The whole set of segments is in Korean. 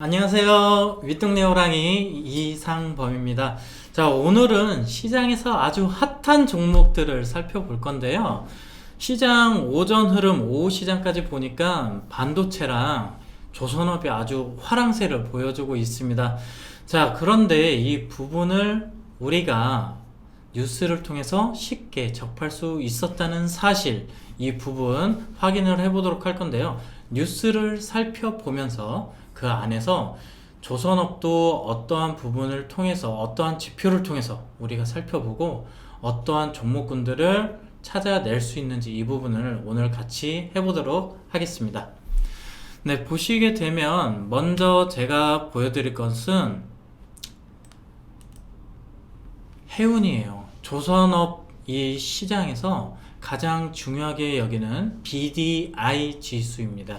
안녕하세요. 윗동네 호랑이 이상범입니다. 자, 오늘은 시장에서 아주 핫한 종목들을 살펴볼 건데요. 시장 오전 흐름, 오후 시장까지 보니까 반도체랑 조선업이 아주 화랑세를 보여주고 있습니다. 자, 그런데 이 부분을 우리가 뉴스를 통해서 쉽게 접할 수 있었다는 사실, 이 부분 확인을 해보도록 할 건데요. 뉴스를 살펴보면서 그 안에서 조선업도 어떠한 부분을 통해서, 어떠한 지표를 통해서 우리가 살펴보고 어떠한 종목군들을 찾아낼 수 있는지, 이 부분을 오늘 같이 해보도록 하겠습니다. 네, 보시게 되면 먼저 제가 보여드릴 것은 해운이에요. 조선업 이 시장에서 가장 중요하게 여기는 BDI 지수입니다.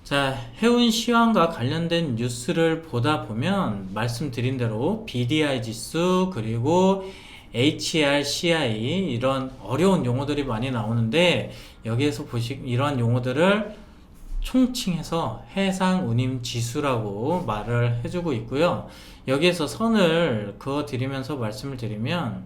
자, 해운 시황과 관련된 뉴스를 보다 보면 말씀드린 대로 BDI 지수 그리고 HRCI 이런 어려운 용어들이 많이 나오는데, 여기에서 이런 용어들을 총칭해서 해상운임 지수라고 말을 해주고 있고요. 여기에서 선을 그어 드리면서 말씀을 드리면,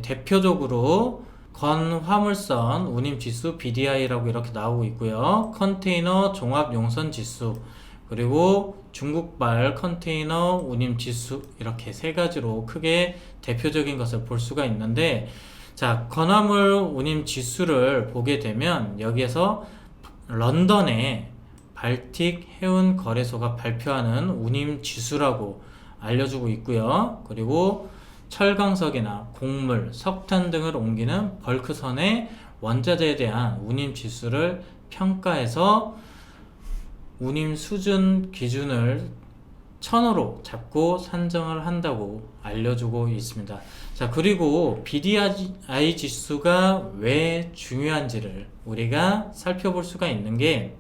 대표적으로 건화물선 운임지수 BDI라고 이렇게 나오고 있고요. 컨테이너 종합용선지수, 그리고 중국발 컨테이너 운임지수, 이렇게 세 가지로 크게 대표적인 것을 볼 수가 있는데, 자, 건화물 운임지수를 보게 되면 여기에서 런던의 발틱 해운 거래소가 발표하는 운임지수라고 알려주고 있고요. 그리고 철강석이나 곡물, 석탄 등을 옮기는 벌크선의 원자재에 대한 운임 지수를 평가해서 운임 수준 기준을 1000으로 잡고 산정을 한다고 알려주고 있습니다. 자, 그리고 BDI 지수가 왜 중요한지를 우리가 살펴볼 수가 있는 게,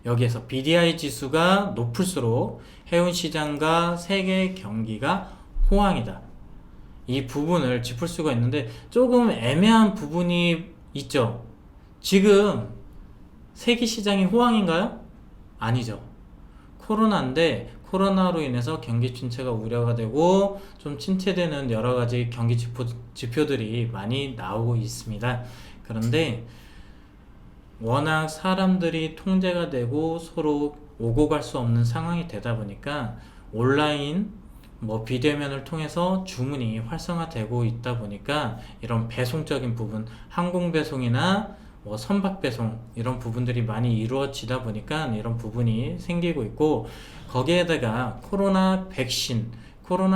여기에서 BDI 지수가 높을수록 해운 시장과 세계 경기가 호황이다, 이 부분을 짚을 수가 있는데, 조금 애매한 부분이 있죠. 지금 세계 시장이 호황인가요? 아니죠. 코로나인데, 코로나로 인해서 경기 침체가 우려가 되고 좀 침체되는 여러 가지 경기 지표들이 많이 나오고 있습니다. 그런데 워낙 사람들이 통제가 되고 서로 오고 갈 수 없는 상황이 되다 보니까 온라인 비대면을 통해서 주문이 활성화되고 있다 보니까 이런 배송적인 부분, 항공 배송이나 선박 배송, 이런 부분들이 많이 이루어지다 보니까 이런 부분이 생기고 있고, 거기에다가 코로나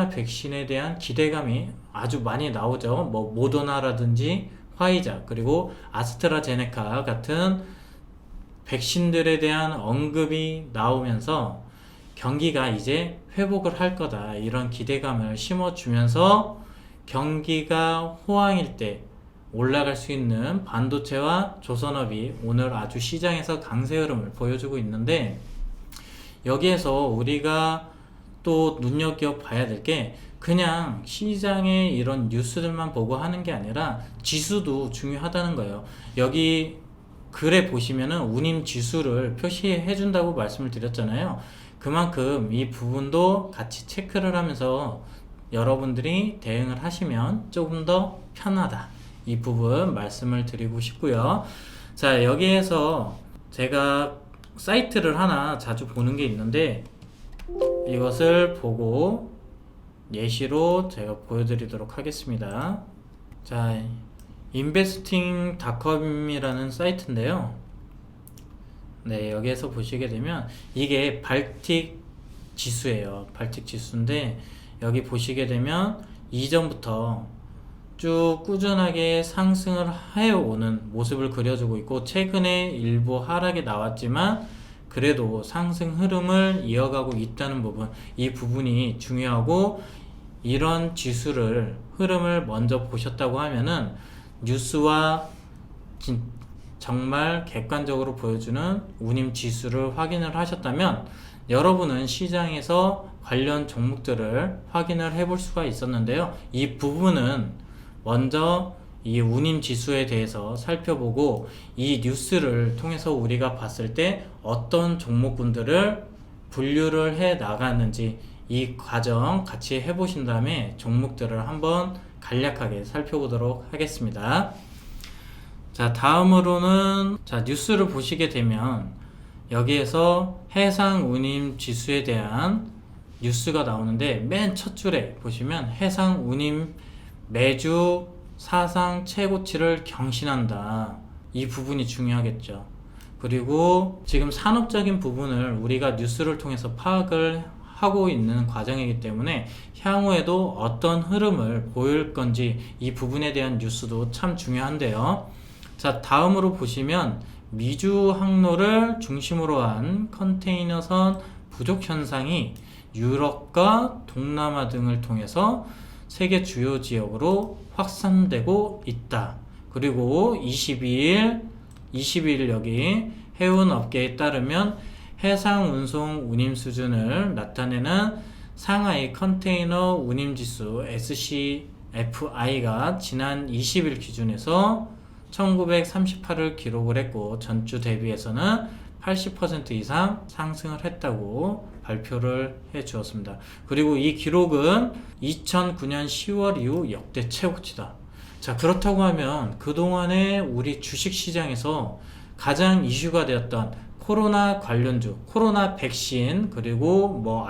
백신에 대한 기대감이 아주 많이 나오죠. 모더나라든지 화이자, 그리고 아스트라제네카 같은 백신들에 대한 언급이 나오면서 경기가 이제 회복을 할 거다, 이런 기대감을 심어주면서 경기가 호황일 때 올라갈 수 있는 반도체와 조선업이 오늘 아주 시장에서 강세 흐름을 보여주고 있는데, 여기에서 우리가 또 눈여겨봐야 될 게, 그냥 시장의 이런 뉴스들만 보고 하는 게 아니라 지수도 중요하다는 거예요. 여기 글에 보시면은 운임 지수를 표시해 준다고 말씀을 드렸잖아요. 그만큼 이 부분도 같이 체크를 하면서 여러분들이 대응을 하시면 조금 더 편하다, 이 부분 말씀을 드리고 싶고요. 자, 여기에서 제가 사이트를 하나 자주 보는 게 있는데, 이것을 보고 예시로 제가 보여드리도록 하겠습니다. 자, investing.com이라는 사이트인데요. 여기에서 보시게 되면 이게 발틱 지수예요. 발틱 지수인데, 여기 보시게 되면 이전부터 쭉 꾸준하게 상승을 해오는 모습을 그려주고 있고, 최근에 일부 하락이 나왔지만 그래도 상승 흐름을 이어가고 있다는 부분, 이 부분이 중요하고, 이런 지수를 흐름을 먼저 보셨다고 하면은 뉴스와 정말 객관적으로 보여주는 운임 지수를 확인을 하셨다면, 여러분은 시장에서 관련 종목들을 확인을 해볼 수가 있었는데요. 이 부분은 먼저 이 운임 지수에 대해서 살펴보고, 이 뉴스를 통해서 우리가 봤을 때 어떤 종목군들을 분류를 해 나가는지 이 과정 같이 해보신 다음에 종목들을 한번 간략하게 살펴보도록 하겠습니다. 자, 다음으로는 뉴스를 보시게 되면 여기에서 해상운임 지수에 대한 뉴스가 나오는데, 맨 첫 줄에 보시면 해상운임 매주 사상 최고치를 경신한다. 이 부분이 중요하겠죠. 그리고 지금 산업적인 부분을 우리가 뉴스를 통해서 파악을 하고 있는 과정이기 때문에 향후에도 어떤 흐름을 보일 건지 이 부분에 대한 뉴스도 참 중요한데요. 자, 다음으로 보시면 미주 항로를 중심으로 한 컨테이너선 부족 현상이 유럽과 동남아 등을 통해서 세계 주요 지역으로 확산되고 있다. 그리고 22일 여기 해운업계에 따르면 해상운송 운임 수준을 나타내는 상하이 컨테이너 운임지수 SCFI가 지난 20일 기준에서 1938을 기록을 했고, 전주 대비해서는 80% 이상 상승을 했다고 발표를 해 주었습니다. 그리고 이 기록은 2009년 10월 이후 역대 최고치다. 자, 그렇다고 하면 그동안에 우리 주식시장에서 가장 이슈가 되었던 코로나 관련주, 코로나 백신, 그리고 뭐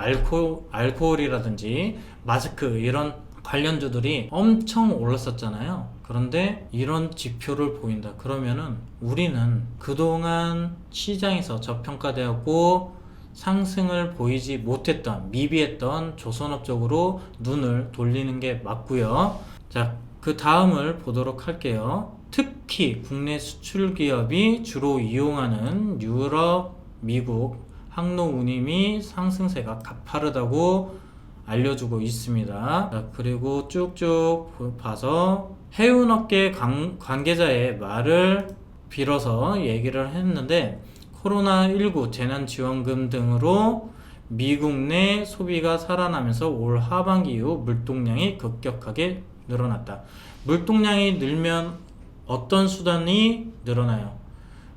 알코올이라든지 마스크, 이런 관련주들이 엄청 올랐었잖아요. 그런데 이런 지표를 보인다. 그러면은 우리는 그동안 시장에서 저평가되었고 상승을 보이지 못했던, 미비했던 조선업 쪽으로 눈을 돌리는 게 맞고요. 자, 그 다음을 보도록 할게요. 특히 국내 수출 기업이 주로 이용하는 유럽, 미국 항로 운임이 상승세가 가파르다고 알려주고 있습니다. 자, 그리고 쭉쭉 봐서 해운업계 관계자의 말을 빌어서 얘기를 했는데, 코로나19 재난지원금 등으로 미국 내 소비가 살아나면서 올 하반기 이후 물동량이 급격하게 늘어났다. 물동량이 늘면 어떤 수단이 늘어나요?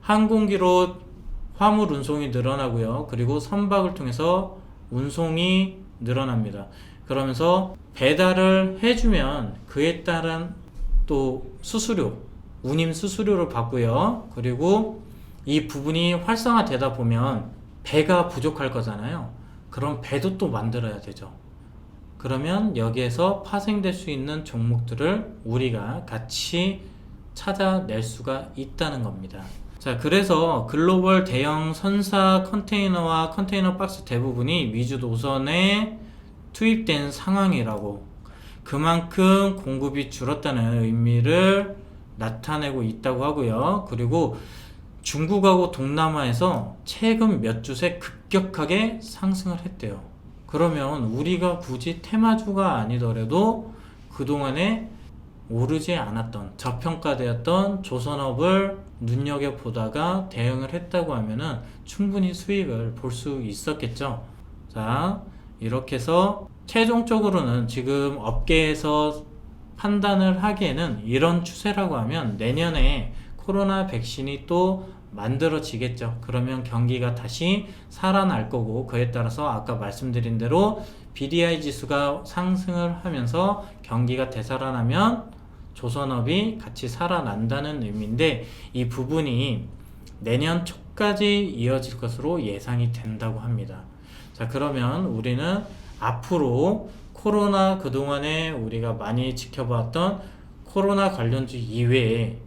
항공기로 화물 운송이 늘어나고요. 그리고 선박을 통해서 운송이 늘어납니다. 그러면서 배달을 해주면 그에 따른 또 수수료, 운임 수수료를 받고요. 그리고 이 부분이 활성화되다 보면 배가 부족할 거잖아요. 그럼 배도 또 만들어야 되죠. 그러면 여기에서 파생될 수 있는 종목들을 우리가 같이 찾아낼 수가 있다는 겁니다. 자, 그래서 글로벌 대형 선사 컨테이너와 컨테이너 박스 대부분이 미주 노선에 투입된 상황이라고, 그만큼 공급이 줄었다는 의미를 나타내고 있다고 하고요. 그리고 중국하고 동남아에서 최근 몇 주 새 급격하게 상승을 했대요. 그러면 우리가 굳이 테마주가 아니더라도 그동안에 오르지 않았던, 저평가되었던 조선업을 눈여겨보다가 대응을 했다고 하면은 충분히 수익을 볼 수 있었겠죠. 자, 이렇게 해서 최종적으로는 지금 업계에서 판단을 하기에는 이런 추세라고 하면 내년에 코로나 백신이 또 만들어지겠죠. 그러면 경기가 다시 살아날 거고, 그에 따라서 아까 말씀드린 대로 BDI 지수가 상승을 하면서 경기가 되살아나면 조선업이 같이 살아난다는 의미인데, 이 부분이 내년 초까지 이어질 것으로 예상이 된다고 합니다. 자, 그러면 우리는 앞으로 코로나, 그동안에 우리가 많이 지켜봤던 코로나 관련주 이외에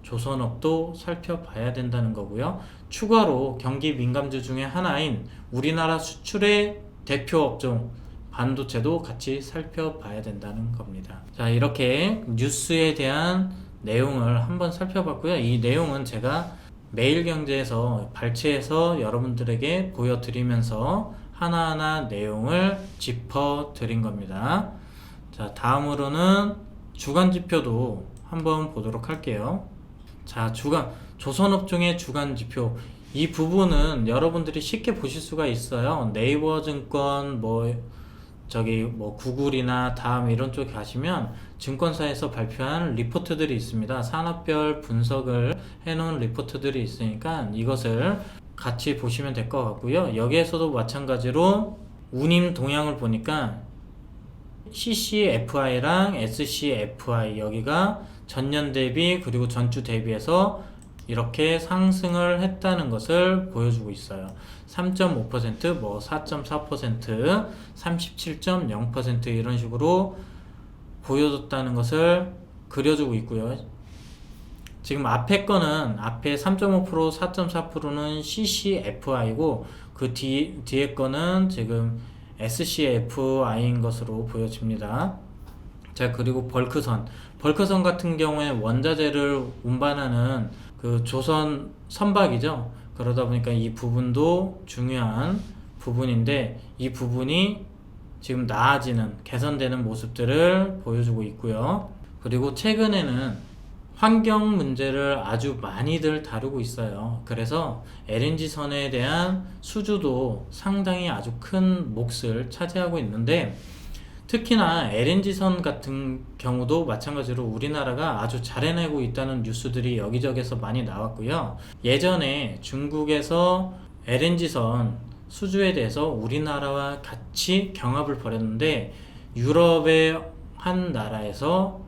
조선업도 살펴봐야 된다는 거고요. 추가로 경기 민감주 중에 하나인 우리나라 수출의 대표 업종 반도체도 같이 살펴봐야 된다는 겁니다. 자, 이렇게 뉴스에 대한 내용을 한번 살펴봤고요. 이 내용은 제가 매일경제에서 발췌해서 여러분들에게 보여드리면서 하나하나 내용을 짚어드린 겁니다. 자, 다음으로는 주간지표도 한번 보도록 할게요. 자, 조선업종의 주간지표, 이 부분은 여러분들이 쉽게 보실 수가 있어요. 네이버 증권, 구글이나 다음 이런 쪽에 가시면 증권사에서 발표한 리포트들이 있습니다. 산업별 분석을 해놓은 리포트들이 있으니까 이것을 같이 보시면 될 것 같고요. 여기에서도 마찬가지로 운임 동향을 보니까 CCFI랑 SCFI 여기가 전년 대비 그리고 전주 대비해서 이렇게 상승을 했다는 것을 보여주고 있어요. 3.5%, 뭐 4.4%, 37.0% 이런 식으로 보여줬다는 것을 그려주고 있고요. 지금 앞에 거는 앞에 3.5%, 4.4%는 CCFI고 그 뒤에 거는 지금 SCFI인 것으로 보여집니다. 자, 그리고 벌크선 같은 경우에 원자재를 운반하는 그 조선 선박이죠. 그러다 보니까 이 부분도 중요한 부분인데 이 부분이 지금 나아지는, 개선되는 모습들을 보여주고 있고요. 그리고 최근에는 환경 문제를 아주 많이들 다루고 있어요. 그래서 LNG선에 대한 수주도 상당히 아주 큰 몫을 차지하고 있는데 특히나 LNG선 같은 경우도 마찬가지로 우리나라가 아주 잘 해내고 있다는 뉴스들이 여기저기서 많이 나왔고요. 예전에 중국에서 LNG선 수주에 대해서 우리나라와 같이 경합을 벌였는데 유럽의 한 나라에서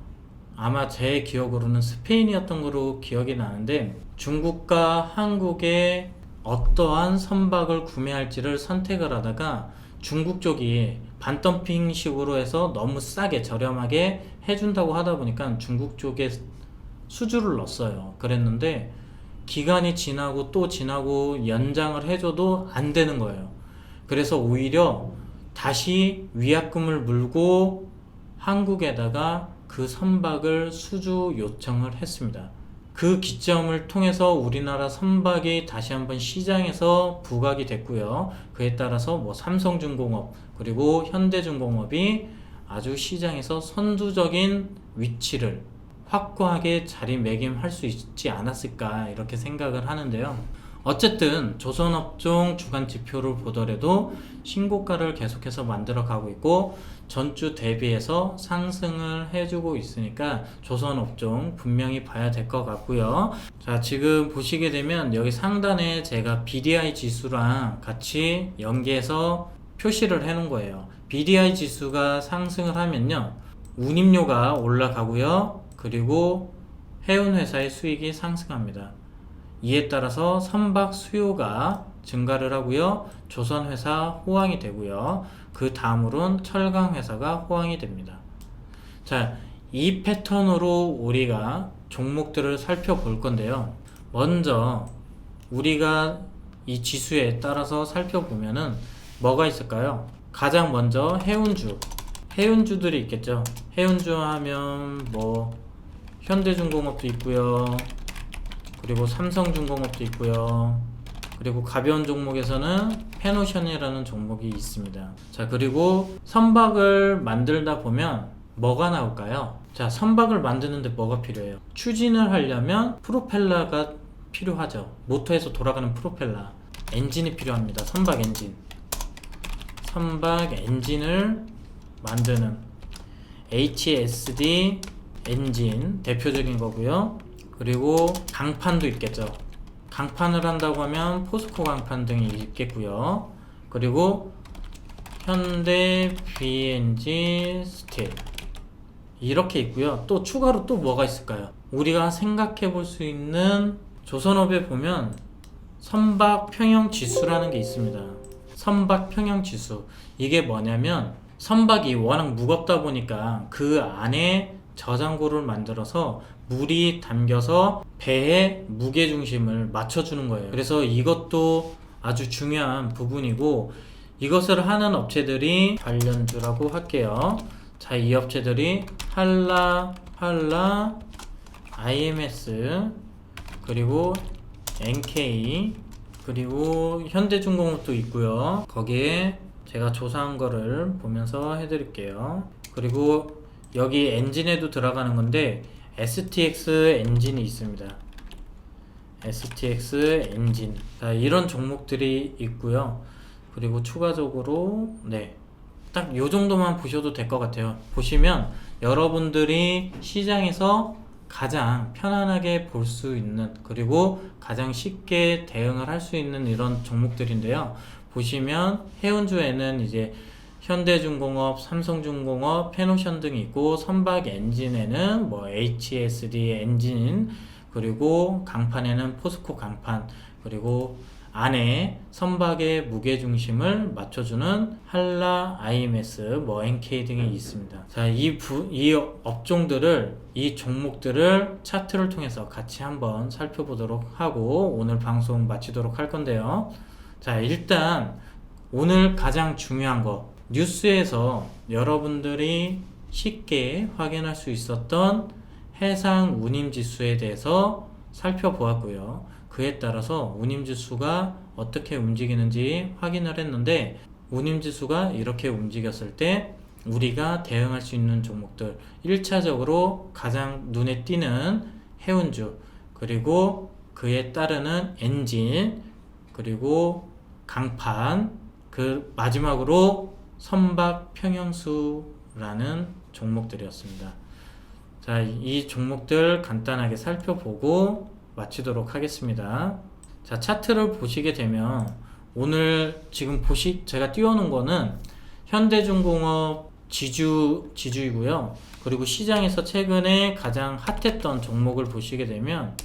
아마 제 기억으로는 스페인이었던 걸로 기억이 나는데 중국과 한국의 어떠한 선박을 구매할지를 선택을 하다가 중국 쪽이 반덤핑 식으로 해서 너무 싸게 저렴하게 해준다고 하다 보니까 중국 쪽에 수주를 넣었어요. 그랬는데 기간이 지나고 또 지나고 연장을 해줘도 안 되는 거예요. 그래서 오히려 다시 위약금을 물고 한국에다가 그 선박을 수주 요청을 했습니다. 그 기점을 통해서 우리나라 선박이 다시 한번 시장에서 부각이 됐고요. 그에 따라서 뭐 삼성중공업 그리고 현대중공업이 아주 시장에서 선두적인 위치를 확고하게 자리매김할 수 있지 않았을까 이렇게 생각을 하는데요. 어쨌든 조선업종 주간 지표를 보더라도 신고가를 계속해서 만들어 가고 있고 전주 대비해서 상승을 해주고 있으니까 조선업종 분명히 봐야 될 것 같고요. 자, 지금 보시게 되면 여기 상단에 제가 BDI 지수랑 같이 연계해서 표시를 해 놓은 거예요. BDI 지수가 상승을 하면요 운임료가 올라가고요, 그리고 해운회사의 수익이 상승합니다. 이에 따라서 선박 수요가 증가를 하고요, 조선회사 호황이 되고요, 그 다음으로는 철강회사가 호황이 됩니다. 자, 이 패턴으로 우리가 종목들을 살펴볼 건데요. 먼저 우리가 이 지수에 따라서 살펴보면은 뭐가 있을까요? 가장 먼저 해운주들이 있겠죠. 해운주 하면 뭐 현대중공업도 있고요, 그리고 삼성중공업도 있고요, 그리고 가벼운 종목에서는 페노션이라는 종목이 있습니다. 자, 그리고 선박을 만들다 보면 뭐가 나올까요? 자, 선박을 만드는데 뭐가 필요해요? 추진을 하려면 프로펠러가 필요하죠. 모터에서 돌아가는 프로펠러, 엔진이 필요합니다. 선박 엔진을 만드는 HSD 엔진 대표적인 거고요. 그리고 강판도 있겠죠. 강판을 한다고 하면 포스코 강판 등이 있겠고요. 그리고 현대 BNG 스틸 이렇게 있고요. 또 추가로 또 뭐가 있을까요? 우리가 생각해 볼 수 있는, 조선업에 보면 선박 평형 지수라는 게 있습니다. 선박 평형 지수, 이게 뭐냐면 선박이 워낙 무겁다 보니까 그 안에 저장고를 만들어서 물이 담겨서 배의 무게중심을 맞춰주는 거예요. 그래서 이것도 아주 중요한 부분이고, 이것을 하는 업체들이 관련주라고 할게요. 자, 이 업체들이 한라, IMS, 그리고 NK, 그리고 현대중공업도 있고요. 거기에 제가 조사한 거를 보면서 해드릴게요. 그리고 여기 엔진에도 들어가는 건데 STX 엔진이 있습니다. STX 엔진. 자, 이런 종목들이 있고요. 그리고 추가적으로 딱 요 정도만 보셔도 될 것 같아요. 보시면 여러분들이 시장에서 가장 편안하게 볼 수 있는, 그리고 가장 쉽게 대응을 할 수 있는 이런 종목들인데요. 보시면 해운주에는 이제 현대중공업, 삼성중공업, 페노션 등이 있고, 선박 엔진에는 뭐 HSD 엔진, 그리고 강판에는 포스코 강판, 그리고 안에 선박의 무게중심을 맞춰주는 한라, IMS, 뭐 NK 등이 있습니다. 자, 이 업종들을, 이 종목들을 차트를 통해서 같이 한번 살펴보도록 하고 오늘 방송 마치도록 할 건데요. 자, 일단 오늘 가장 중요한 거, 뉴스에서 여러분들이 쉽게 확인할 수 있었던 해상 운임지수에 대해서 살펴보았고요. 그에 따라서 운임지수가 어떻게 움직이는지 확인을 했는데, 운임지수가 이렇게 움직였을 때 우리가 대응할 수 있는 종목들, 1차적으로 가장 눈에 띄는 해운주, 그리고 그에 따르는 엔진, 그리고 강판, 그 마지막으로 선박 평형수라는 종목들이었습니다. 자, 이 종목들 간단하게 살펴보고 마치도록 하겠습니다. 자, 차트를 보시게 되면 오늘 지금 제가 띄워놓은 거는 현대중공업 지주이고요. 그리고 시장에서 최근에 가장 핫했던 종목을 보시게 되면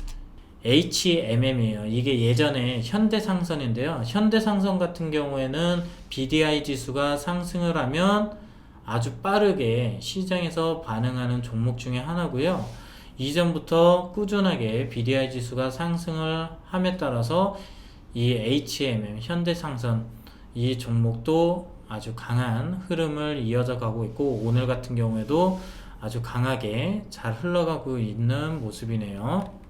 HMM이에요. 이게 예전에 현대상선인데요. 현대상선 같은 경우에는 BDI 지수가 상승을 하면 아주 빠르게 시장에서 반응하는 종목 중에 하나고요. 이전부터 꾸준하게 BDI 지수가 상승을 함에 따라서 이 HMM, 현대상선, 이 종목도 아주 강한 흐름을 이어져 가고 있고, 오늘 같은 경우에도 아주 강하게 잘 흘러가고 있는 모습이네요.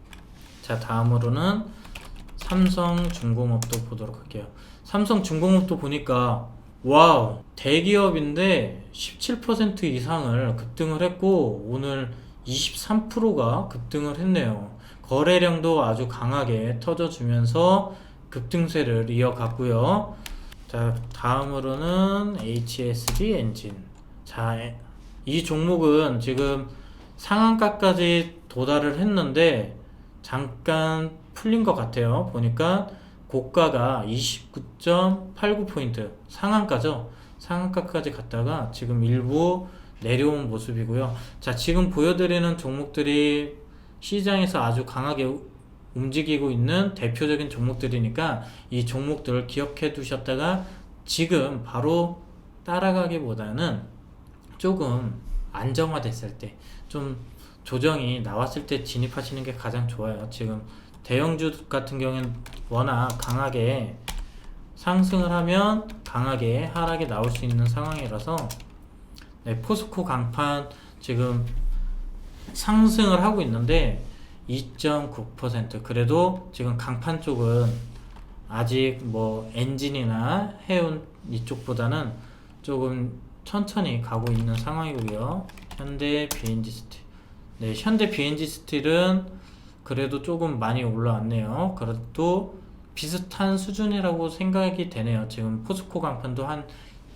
자, 다음으로는 삼성중공업도 보도록 할게요. 삼성중공업도 보니까 와우, 대기업인데 17% 이상을 급등을 했고, 오늘 23%가 급등을 했네요. 거래량도 아주 강하게 터져주면서 급등세를 이어갔고요. 자, 다음으로는 HSD 엔진. 자, 이 종목은 지금 상한가까지 도달을 했는데 잠깐 풀린 것 같아요. 보니까 고가가 29.89포인트, 상한가죠. 상한가까지 갔다가 지금 일부 내려온 모습이고요. 자, 지금 보여드리는 종목들이 시장에서 아주 강하게 움직이고 있는 대표적인 종목들이니까 이 종목들을 기억해 두셨다가 지금 바로 따라가기보다는 조금 안정화됐을 때, 좀 조정이 나왔을 때 진입하시는 게 가장 좋아요. 지금 대형주 같은 경우는 워낙 강하게 상승을 하면 강하게 하락이 나올 수 있는 상황이라서, 네, 포스코 강판 지금 상승을 하고 있는데 2.9%, 그래도 지금 강판 쪽은 아직 뭐 엔진이나 해운 이쪽보다는 조금 천천히 가고 있는 상황이고요. 현대 BNG 스틸, 네, 현대 BNG 스틸은 그래도 조금 많이 올라왔네요. 그래도 비슷한 수준이라고 생각이 되네요. 지금 포스코 강판도 한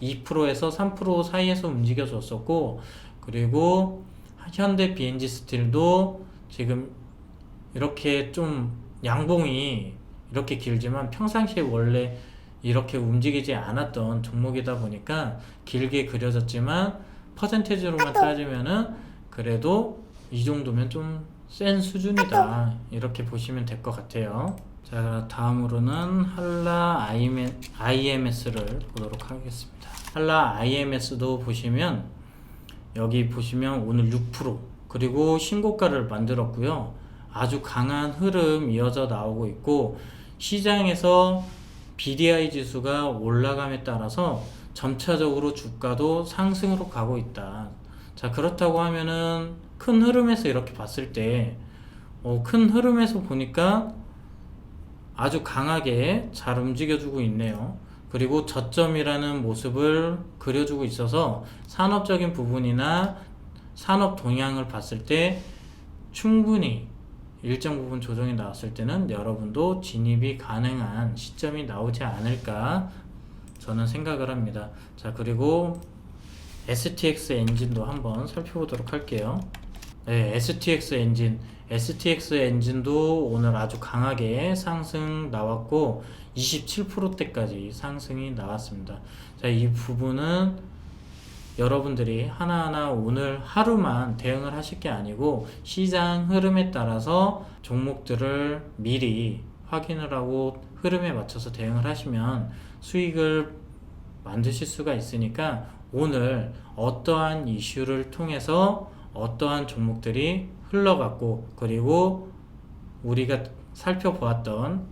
2%에서 3% 사이에서 움직여줬었고, 그리고 현대 BNG 스틸도 지금 이렇게 좀 양봉이 이렇게 길지만 평상시에 원래 이렇게 움직이지 않았던 종목이다 보니까 길게 그려졌지만 퍼센테이지로만 따지면은 그래도 이 정도면 좀 센 수준이다, 이렇게 보시면 될 것 같아요. 자, 다음으로는 한라 IMS를 보도록 하겠습니다. 한라 IMS도 보시면 여기 보시면 오늘 6%, 그리고 신고가를 만들었고요. 아주 강한 흐름 이어져 나오고 있고, 시장에서 BDI 지수가 올라감에 따라서 점차적으로 주가도 상승으로 가고 있다. 자, 그렇다고 하면은 큰 흐름에서 이렇게 봤을 때 큰 흐름에서 보니까 아주 강하게 잘 움직여주고 있네요. 그리고 저점이라는 모습을 그려주고 있어서 산업적인 부분이나 산업 동향을 봤을 때 충분히 일정 부분 조정이 나왔을 때는 여러분도 진입이 가능한 시점이 나오지 않을까 저는 생각을 합니다. 자, 그리고 STX 엔진도 한번 살펴보도록 할게요. 네, STX 엔진도 오늘 아주 강하게 상승 나왔고 27%대까지 상승이 나왔습니다. 자, 이 부분은 여러분들이 하나하나 오늘 하루만 대응을 하실 게 아니고 시장 흐름에 따라서 종목들을 미리 확인을 하고 흐름에 맞춰서 대응을 하시면 수익을 만드실 수가 있으니까 오늘 어떠한 이슈를 통해서 어떠한 종목들이 흘러갔고, 그리고 우리가 살펴보았던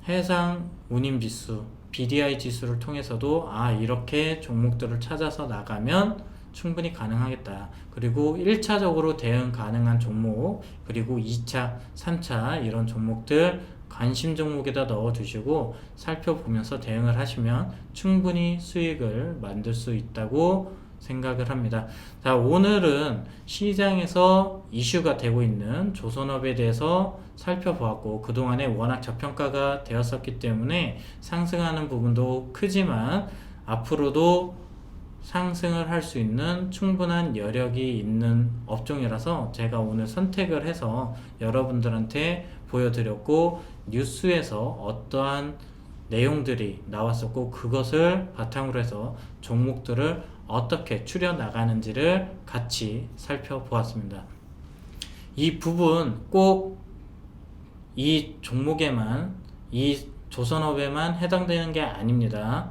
해상 운임지수 BDI 지수를 통해서도 이렇게 종목들을 찾아서 나가면 충분히 가능하겠다. 그리고 1차적으로 대응 가능한 종목, 그리고 2차, 3차 이런 종목들 관심 종목에다 넣어 두시고 살펴보면서 대응을 하시면 충분히 수익을 만들 수 있다고 생각을 합니다. 자, 오늘은 시장에서 이슈가 되고 있는 조선업에 대해서 살펴보았고, 그동안에 워낙 저평가가 되었었기 때문에 상승하는 부분도 크지만 앞으로도 상승을 할 수 있는 충분한 여력이 있는 업종이라서 제가 오늘 선택을 해서 여러분들한테 보여드렸고, 뉴스에서 어떠한 내용들이 나왔었고 그것을 바탕으로 해서 종목들을 어떻게 추려 나가는지를 같이 살펴보았습니다. 이 부분 꼭 이 종목에만, 이 조선업에만 해당되는 게 아닙니다.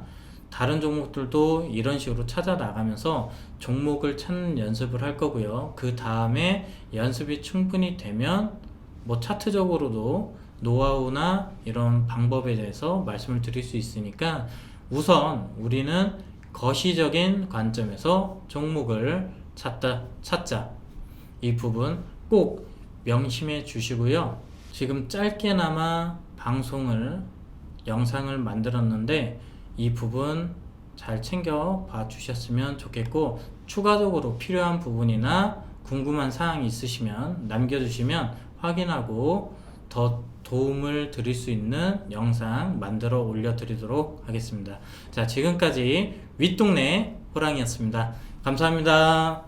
다른 종목들도 이런 식으로 찾아 나가면서 종목을 찾는 연습을 할 거고요. 그 다음에 연습이 충분히 되면 차트적으로도 노하우나 이런 방법에 대해서 말씀을 드릴 수 있으니까 우선 우리는 거시적인 관점에서 종목을 찾자. 이 부분 꼭 명심해 주시고요. 지금 짧게나마 영상을 만들었는데 이 부분 잘 챙겨 봐 주셨으면 좋겠고, 추가적으로 필요한 부분이나 궁금한 사항이 있으시면 남겨주시면 확인하고 더 도움을 드릴 수 있는 영상 만들어 올려드리도록 하겠습니다. 자, 지금까지 윗동네 호랑이였습니다. 감사합니다.